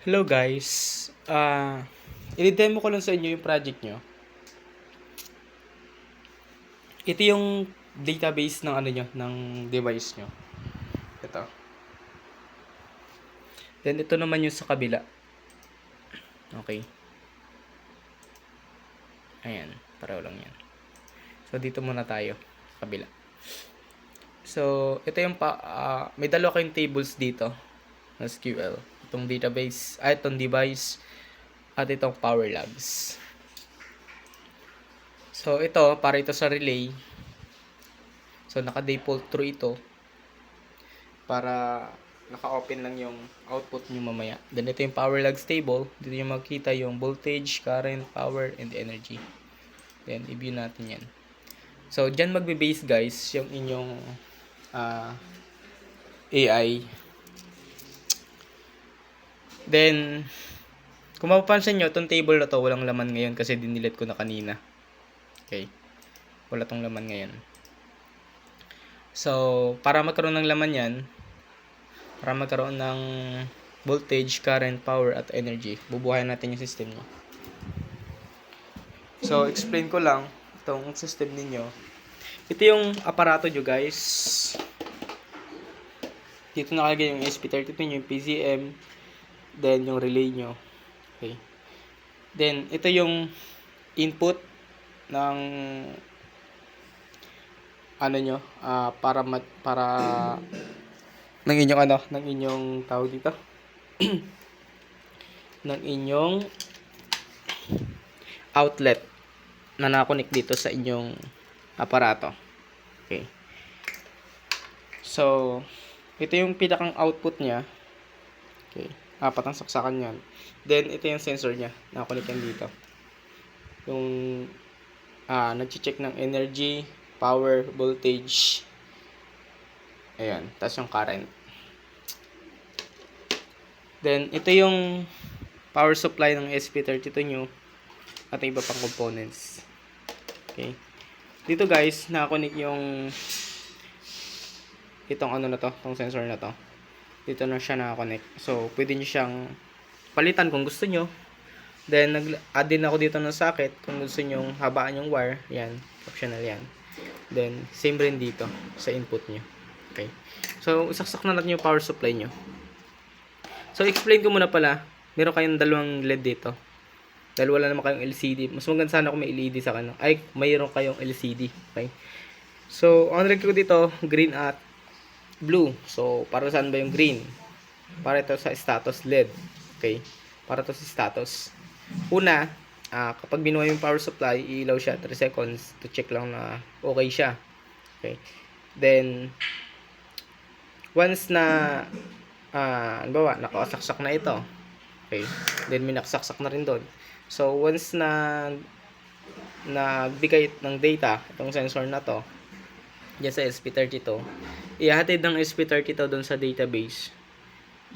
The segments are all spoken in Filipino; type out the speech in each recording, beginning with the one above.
Hello guys. I-demo ko lang sa inyo yung project nyo. Ito yung database ng ano nyo, ng device nyo. Ito. Then ito naman yung sa kabila. Okay. Ayan, pareho lang yan. So dito muna tayo sa kabila. So ito yung may dalawa kayong tables dito na SQL. Itong database, itong device at itong power logs. So ito para ito sa relay. So naka-default true ito para naka-open lang yung output nyo mamaya. Then ito yung power logs table. Dito yung makita yung voltage, current, power, and energy. Then i-view natin yan. So dyan magbe-base guys yung inyong AI. Then kung mapapansin nyo, itong table na to walang laman ngayon kasi dinilet ko na kanina. Okay. Wala tong laman ngayon. So para magkaroon ng laman yan, para magkaroon ng voltage, current, power, at energy, bubuhayin natin yung system nyo. So, explain ko lang itong system ninyo. Ito yung aparato nyo guys. Dito nakalagay yung ESP32 nyo, yung PCM, then yung relay nyo. Okay. Then, ito yung input ng ano nyo, para ng inyong tawag dito. ng inyong outlet na nakakonect dito sa inyong aparato. Okay. So, ito yung pinakang output niya. Okay. Apat ang saksakan yan. Then, ito yung sensor niya. Nakakonect yan dito. Yung nag-check ng energy, power, voltage. Ayan. Tapos yung current. Then, ito yung power supply ng ESP32 nyo at iba pang components. Okay. Dito guys, nakakonect yung itong ano na to, itong sensor na to. Dito na siya nakakonect. So, pwede nyo siyang palitan kung gusto nyo. Then, nag-add din ako dito ng socket kung gusto nyo habaan yung wire. Yan, optional yan. Then, same rin dito sa input nyo. Okay. So, isaksak na natin yung power supply nyo. So, explain ko muna pala. Meron kayong dalawang LED dito. Dahil wala naman kayong LCD. Mas maganda sana kung may LED sa kanan. Ay, mayroon kayong LCD. Okay. So, on rig ko dito, green at blue. So, para saan ba yung green? Para ito sa status LED. Okay. Para ito sa status. Una, kapag binuhay yung power supply, iilaw siya 3 seconds to check lang na okay siya. Okay. Then, once na halimbawa, nakasaksak na ito. Okay. Then, may nakasaksak na rin doon. So, once na nagbigay ng data, itong sensor na to, dyan sa ESP32, ihahatid ng ESP32 doon sa database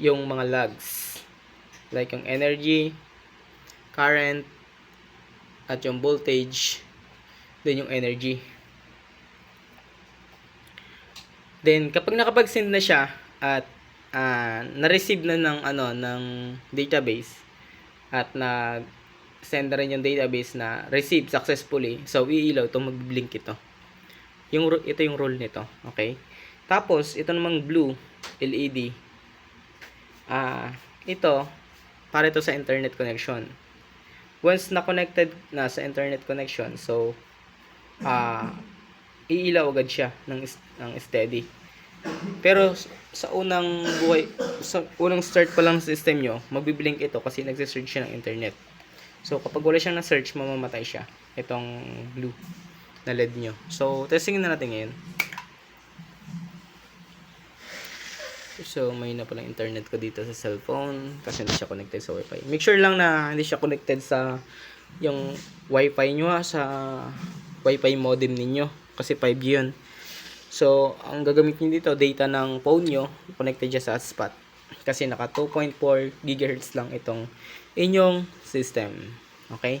yung mga logs. Like yung energy, current, at yung voltage, then yung energy. Then, kapag nakapag-send na siya at na-receive na ng database at send na rin yung database na receive successfully. So, iilaw ito, mag-blink ito. Ito yung role nito. Okay? Tapos, ito namang blue LED. Ito, para ito sa internet connection. Once na connected na sa internet connection, so, iilaw agad siya ng steady. Pero, sa unang start pa lang sa system nyo, magbiblink ito kasi nagsisearch siya ng internet. So, kapag wala siyang na-search, mamamatay siya. Itong blue na LED nyo. So, testingin na natin ngayon. So, may na palang internet ko dito sa cellphone kasi hindi siya connected sa wifi. Make sure lang na hindi siya connected sa yung wifi nyo sa wifi modem ninyo kasi 5G yun. So, ang gagamitin dito, data ng phone nyo, connected siya sa hotspot. Kasi naka 2.4 GHz lang itong inyong system. Okay?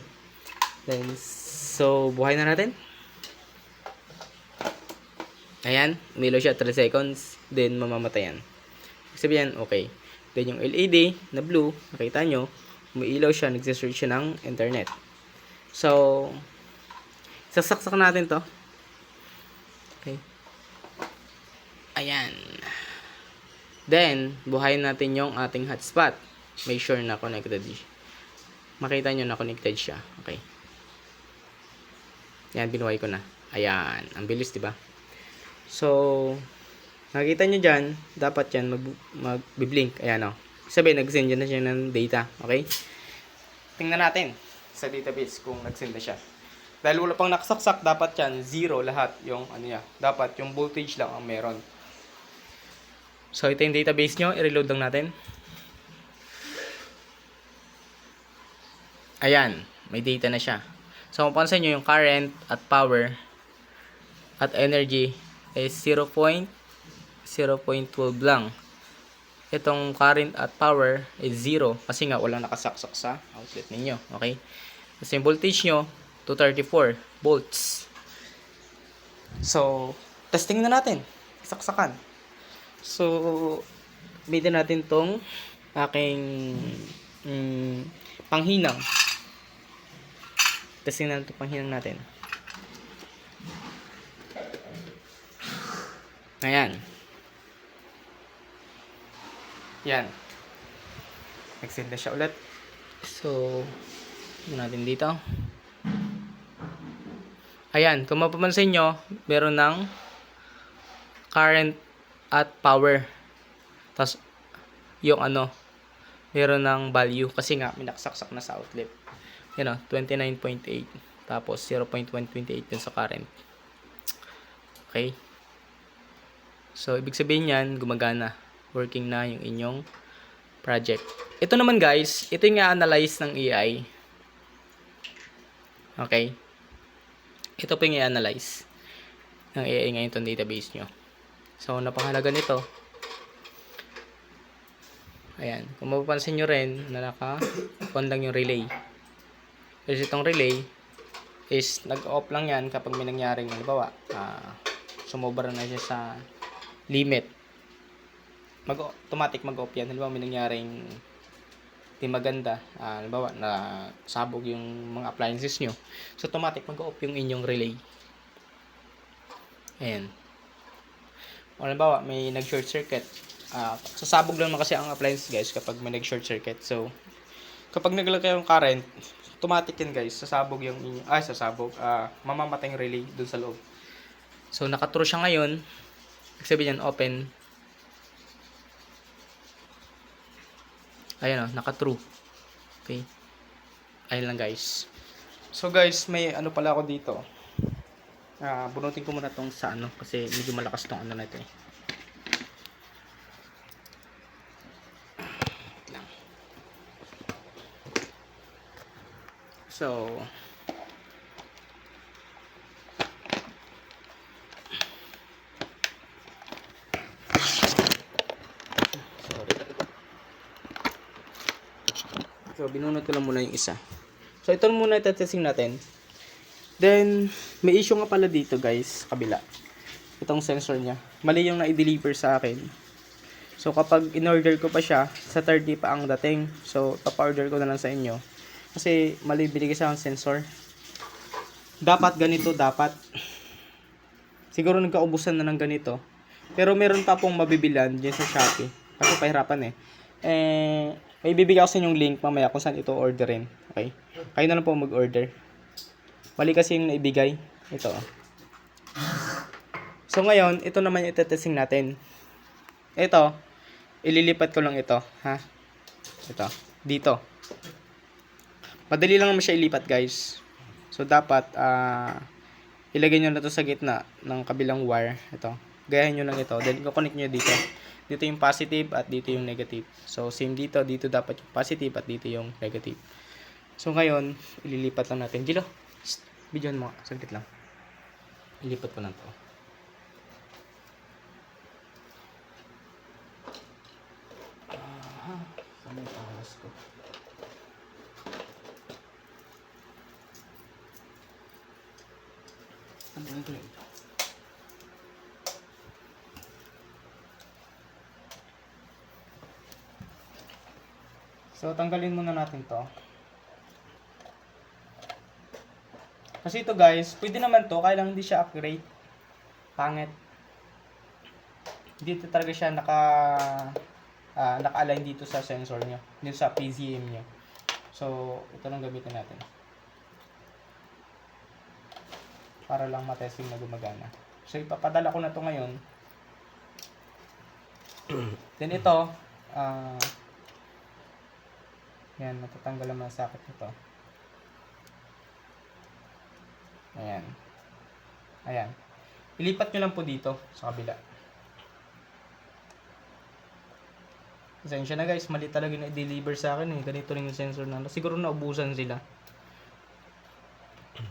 Then, so, buhay na natin. Ayan, umilaw siya 3 seconds, then mamamatay yan. Sabihin, okay. Then yung LED na blue, nakita nyo, umiilaw siya, nagsisearch siya ng internet. So, sasaksak natin to. Okay. Ayan. Then, buhayin natin yung ating hotspot. Make sure na connected. Makita nyo na connected siya. Okay. Yan, binuhay ko na. Ayan. Ang bilis, diba? So, nakita nyo dyan, dapat yan mag-blink. Ayan o. Sabihin, nag-send na siya ng data. Okay? Tingnan natin sa database kung nag-send na siya. Dahil wala pang nakasaksak, dapat yan, 0 lahat yung ano niya. Dapat yung voltage lang ang meron. So, ito yung database nyo. I-reload lang natin. Ayan. May data na siya. So, kung pansin nyo yung current at power at energy is 0.12 lang. Itong current at power is 0 kasi nga walang nakasaksak sa outlet ninyo. Okay? Kasi yung voltage nyo, 234 volts. So, testing na natin. Saksakan. So, gamitin natin tong aking panghinang. Testing natin itong panghinang natin. Ayan. Yan. Nag-send na siya ulit. So, natin dito. Ayan. Kung mapapansin nyo, meron ng current at power. Tapos, yung meron ng value. Kasi nga, minakasaksak na sa outlet. Yan o, 29.8. Tapos, 0.128 din sa current. Okay. So, ibig sabihin yan, gumagana. Working na yung inyong project. Ito naman guys, ito yung i-analyze ng AI. Okay. Ito po yung i-analyze ng AI ngayon itong database nyo. So, napakahalaga nito. Ayan. Kung mapapansin nyo rin na naka-on lang yung relay. Kasi itong relay is nag-off lang yan kapag may nangyaring halimbawa, sumobra na siya sa limit. Automatic mag-off yan. Halimbawa may nangyaring di maganda. Halimbawa na sabog yung mga appliances nyo. So, automatic mag-off yung inyong relay. Ayan. O halimbawa, may nag-short circuit. Sasabog lang kasi ang appliance guys kapag may nag-short circuit. So, kapag naglagay yung current, automatic yan guys. Sasabog yung mamamatay yung relay dun sa loob. So, naka-true siya ngayon. Ibig sabihin yan, open. Ayan o, naka-true. Okay. Ayan lang guys. So guys, may pala ako dito. Bunutin ko muna tong sa kasi medyo malakas tong na ito eh. So, binunot ko lang muna yung isa. So, ito muna itetesting natin. Then, may issue nga pala dito guys, kabila. Itong sensor niya. Mali yung na-deliver sa akin. So, kapag in-order ko pa siya, sa 30 pa ang dating. So, top-order ko na lang sa inyo. Kasi, mali binigay sa akong sensor. Dapat ganito, dapat. Siguro nagkaubusan na ng ganito. Pero meron pa pong mabibilan dyan sa Shopee. Kasi pahirapan eh. May bibigay ako sa inyong link mamaya kung saan ito orderin. Okay? Kayo na lang po mag-order. Mali kasi yung naibigay. Ito. So ngayon, ito naman yung itetesting natin. Ito, ililipat ko lang ito. Ha? Ito. Dito. Madali lang naman siya ilipat guys. So dapat, ilagay nyo na ito sa gitna ng kabilang wire. Ito. Gayahin nyo lang ito. Then, i-connect nyo dito. Dito yung positive at dito yung negative. So, same dito. Dito dapat yung positive at dito yung negative. So, ngayon, ililipat lang natin. Gilo, videoan mo. Saglit lang. Ilipat ko lang to. Saan yung pangalas ko? Ano yung ito? So, tanggalin muna natin to. Kasi ito guys, pwede naman to, kaya lang hindi siya accurate. Pangit. Dito talaga siya naka-align dito sa sensor nyo. Dito sa PZM nyo. So, ito lang gamitin natin. Para lang matesting na gumagana. So, ipapadala ko na to ngayon. Then ito, yan, natatanggal naman ang socket nito. Ayan. Ayan. Ilipat nyo lang po dito sa kabila. Pasensya na guys, mali talaga na i-deliver sa akin eh. Ganito rin yung sensor na. Siguro naubusan sila.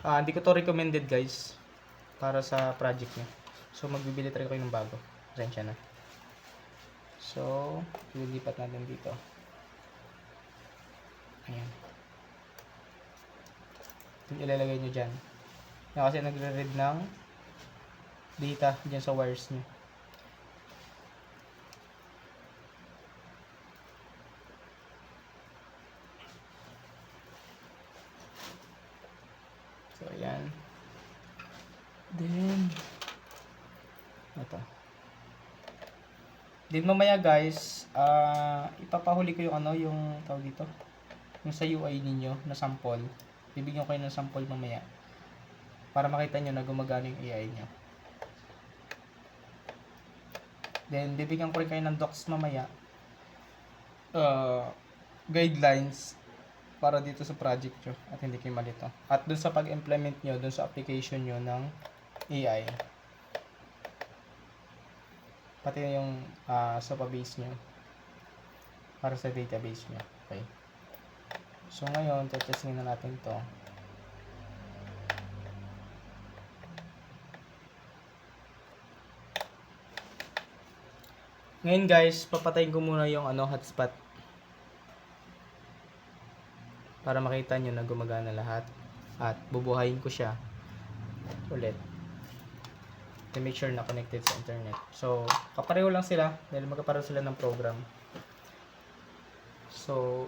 Hindi ko to recommended guys. Para sa project nyo. So, magbibili talaga kayo ng bago. Pasensya na. So, ililipat natin dito. Ayan. Yung ilalagay nyo dyan. Yan kasi nagre-read ng data dyan sa wires nyo. So, ayan. Then, ito. Then, mamaya guys, ipapahuli ko yung yung tawag dito. Yung sa UI ninyo na sample. Bibigyan ko kayo ng sample mamaya. Para makita nyo na gumagana yung AI nyo. Then, bibigyan ko rin kayo ng docs mamaya. Guidelines para dito sa project nyo at hindi kayo malito. At dun sa pag-implement nyo, dun sa application nyo ng AI. Pati yung SOPA base nyo para sa database nyo. Okay. So, ngayon, testingin na natin to. Ngayon guys, papatayin ko muna yung hotspot. Para makita nyo na gumagana lahat. At bubuhayin ko siya ulit. To make sure na connected sa internet. So, kapareho lang sila dahil magkapareho sila ng program. So,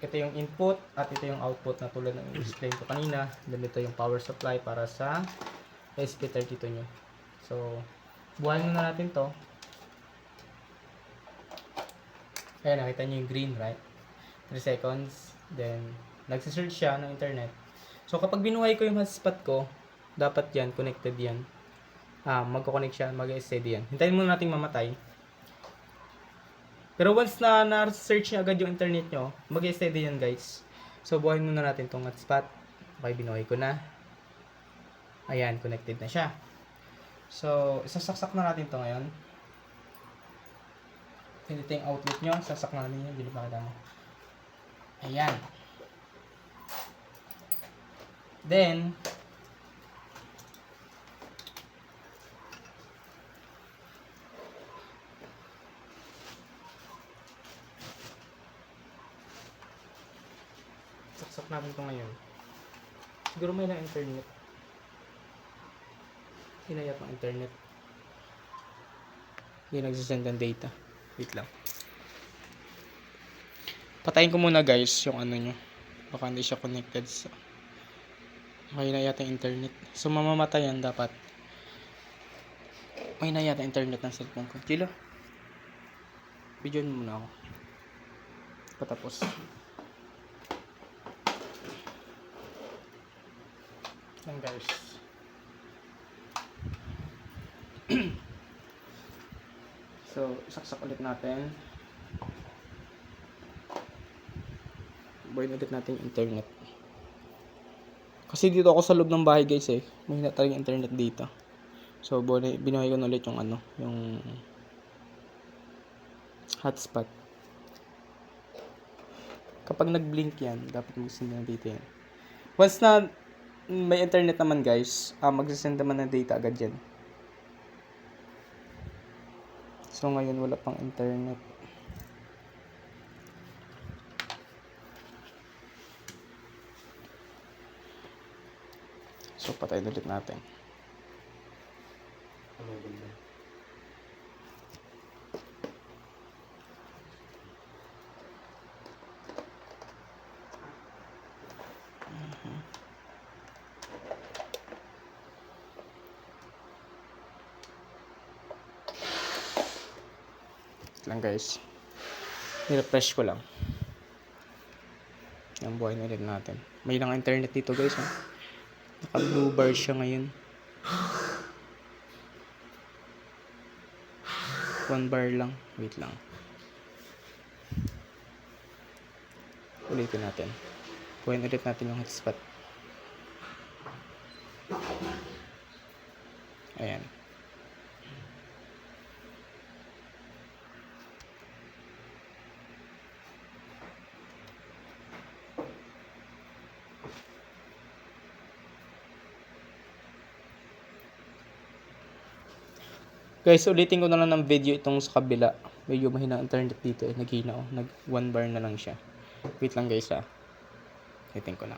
ito yung input at ito yung output na tulad ng explain ko kanina. Then ito yung power supply para sa SP32 nyo. So, buhayin muna natin to. Ayan, nakita nyo yung green, right? 3 seconds. Then, nagsisearch siya ng internet. So, kapag binuhay ko yung hotspot ko, dapat yan, connected yan. Magko-connect siya, mag-steady yan. Hintayin muna natin mamatay. Pero once na na-search niya agad yung internet nyo, mag-steady yan guys. So, buhayin muna natin tong hotspot. Okay, binuhay ko na. Ayan, connected na siya. So, isasaksak na natin to ngayon. Ito yung outlet nyo. Sasak na natin yun. Hindi makita mo. Ayan. Then, saksak natin ito ngayon. Siguro may lang internet. Hinayap ang internet. Hindi nagsisend ng data. Wait lang. Patayin ko muna guys yung nyo. Baka hindi siya connected sa... Okay na yata internet. So mamamatay yan dapat. Okay na yata internet ng cellphone ko. Chilo. Videoin mo muna ako. Patapos. Yan guys. So, saksak ulit natin. Buhayin ulit natin yung internet. Kasi dito ako sa loob ng bahay guys eh. May talagang internet dito. So, binuhay ko na ulit yung yung hotspot. Kapag nag-blink yan, dapat mag-send ng data yan. Once na may internet naman guys, mag-send naman ng data agad yan. So, ngayon wala pang internet. So, patayin ulit natin. Wait lang guys. Nirefresh ko lang. Yan, buhay na ulit natin. May lang internet dito guys. Naka blue bar siya ngayon. 1 bar lang. Wait lang. Ulitin natin. Buhay ulit natin yung hotspot. Ayan. Guys, ulitin ko na lang ng video itong sa kabila. Medyo mahina internet dito. Naghina oh. Nag 1 bar na lang siya. Wait lang guys ha. Ulitin ko lang.